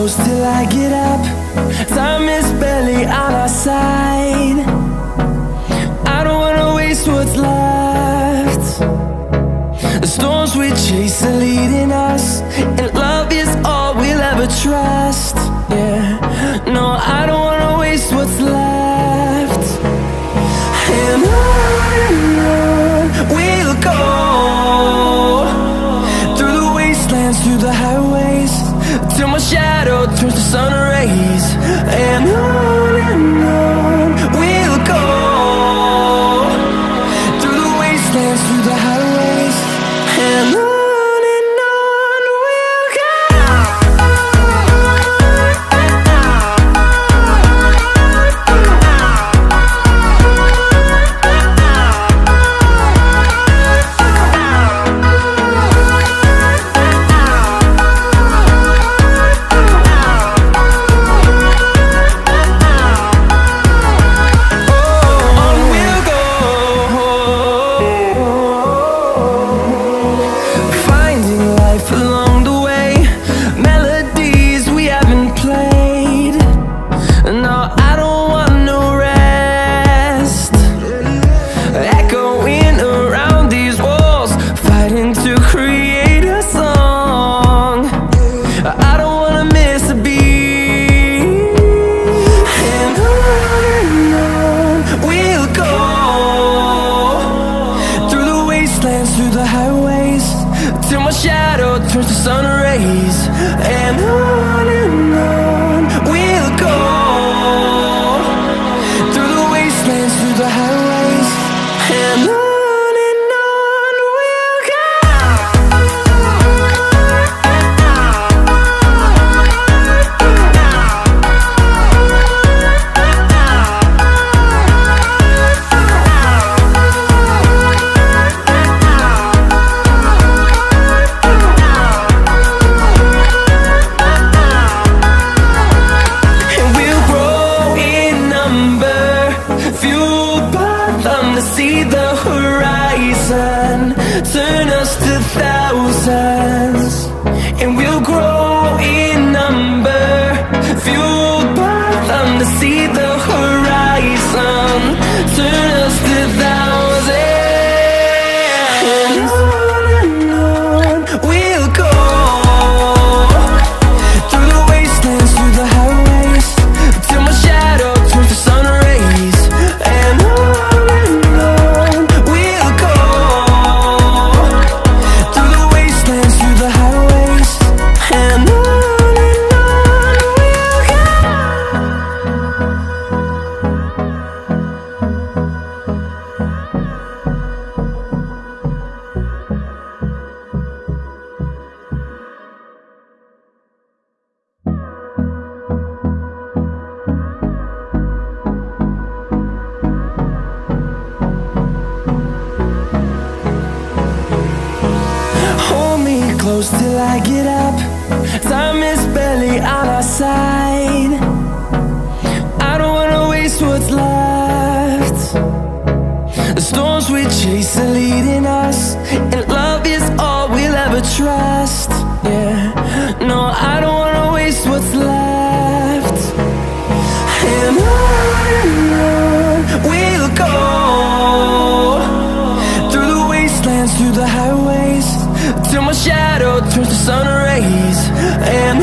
close till I get up. Time is barely on our side. I don't wanna waste what's left. The storms we chase are leading us, and love is all we'll ever trust. Yeah, no, I don't wanna waste what's left. And on we'll go, through the wastelands, through the highways, till my shadow turns to sun rays. And on we'll go, through the wastelands, through the highways, and on we'll go. Through the highways, till my shadow turns to sun rays. And on we'll go, through the wastelands, through the highways, and on we'll go. See the horizon, turn us to thousands, and we'll grow in number, fueled by them. To see the horizon, turn us to thousands, and on we'll go, through the wastelands, through the highways, till my shadow turns to sun rays. And close till I get up. Time is barely on our side. I don't wanna waste what's left. The storms we chase are leading us, and love is all we'll ever trust. Yeah, no, I don't wanna waste what's left. And on we'll go, through the wastelands, through the highways, till my shadow turns to sun rays. And